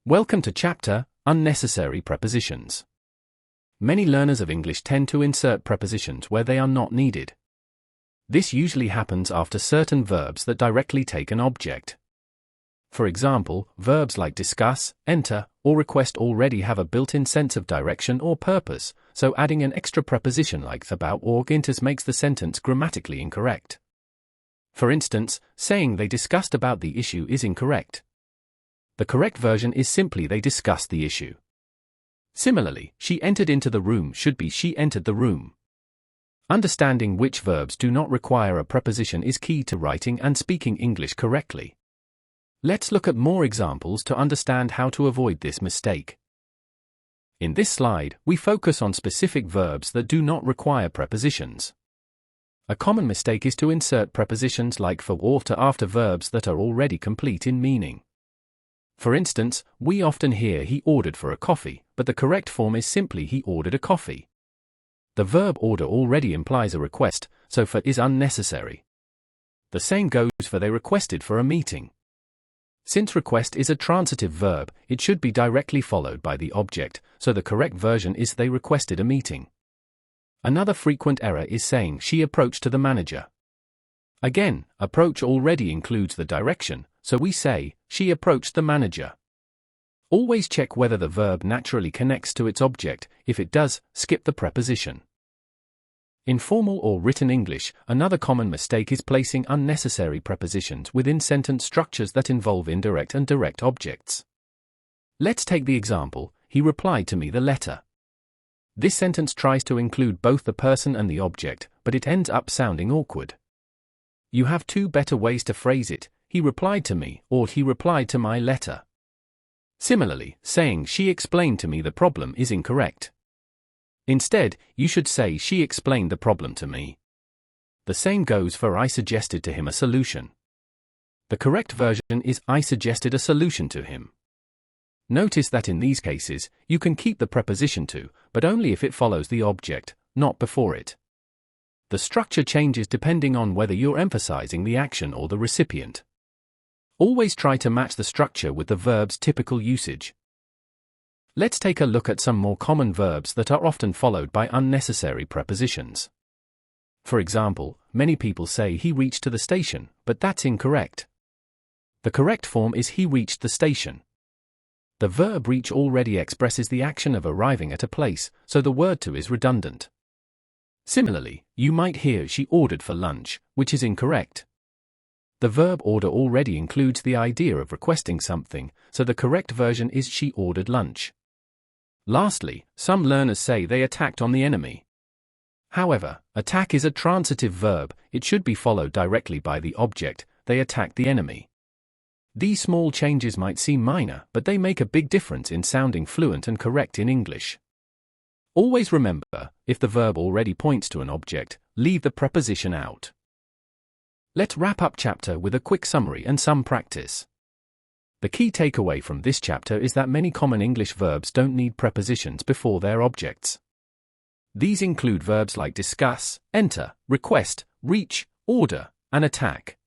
Welcome to chapter, Unnecessary Prepositions. Many learners of English tend to insert prepositions where they are not needed. This usually happens after certain verbs that directly take an object. For example, verbs like discuss, enter, or request already have a built-in sense of direction or purpose, so adding an extra preposition like about or intus makes the sentence grammatically incorrect. For instance, saying they discussed about the issue is incorrect. The correct version is simply they discussed the issue. Similarly, she entered into the room should be she entered the room. Understanding which verbs do not require a preposition is key to writing and speaking English correctly. Let's look at more examples to understand how to avoid this mistake. In this slide, we focus on specific verbs that do not require prepositions. A common mistake is to insert prepositions like for or to after verbs that are already complete in meaning. For instance, we often hear he ordered for a coffee, but the correct form is simply he ordered a coffee. The verb order already implies a request, so for is unnecessary. The same goes for they requested for a meeting. Since request is a transitive verb, it should be directly followed by the object, so the correct version is they requested a meeting. Another frequent error is saying she approached to the manager. Again, approach already includes the direction, so we say, she approached the manager. Always check whether the verb naturally connects to its object. If it does, skip the preposition. In formal or written English, another common mistake is placing unnecessary prepositions within sentence structures that involve indirect and direct objects. Let's take the example, he replied to me the letter. This sentence tries to include both the person and the object, but it ends up sounding awkward. You have two better ways to phrase it, he replied to me, or he replied to my letter. Similarly, saying she explained to me the problem is incorrect. Instead, you should say she explained the problem to me. The same goes for I suggested to him a solution. The correct version is I suggested a solution to him. Notice that in these cases, you can keep the preposition to, but only if it follows the object, not before it. The structure changes depending on whether you're emphasizing the action or the recipient. Always try to match the structure with the verb's typical usage. Let's take a look at some more common verbs that are often followed by unnecessary prepositions. For example, many people say he reached to the station, but that's incorrect. The correct form is he reached the station. The verb reach already expresses the action of arriving at a place, so the word to is redundant. Similarly, you might hear she ordered for lunch, which is incorrect. The verb order already includes the idea of requesting something, so the correct version is she ordered lunch. Lastly, some learners say they attacked on the enemy. However, attack is a transitive verb, it should be followed directly by the object, they attacked the enemy. These small changes might seem minor, but they make a big difference in sounding fluent and correct in English. Always remember, if the verb already points to an object, leave the preposition out. Let's wrap up chapter with a quick summary and some practice. The key takeaway from this chapter is that many common English verbs don't need prepositions before their objects. These include verbs like discuss, enter, request, reach, order, and attack.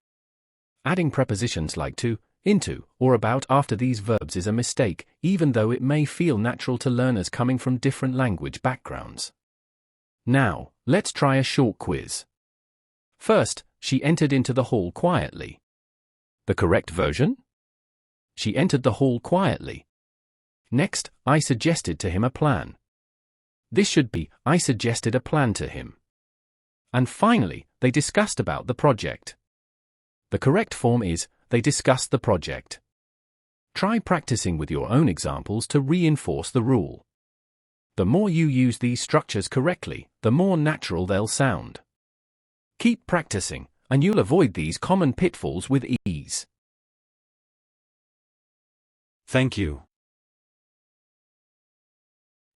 Adding prepositions like to, into, or about after these verbs is a mistake, even though it may feel natural to learners coming from different language backgrounds. Now, let's try a short quiz. First, she entered into the hall quietly. The correct version? She entered the hall quietly. Next, I suggested to him a plan. This should be, I suggested a plan to him. And finally, they discussed about the project. The correct form is, they discussed the project. Try practicing with your own examples to reinforce the rule. The more you use these structures correctly, the more natural they'll sound. Keep practicing, and you'll avoid these common pitfalls with ease. Thank you.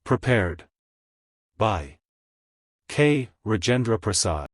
Prepared by K. Rajendra Prasad.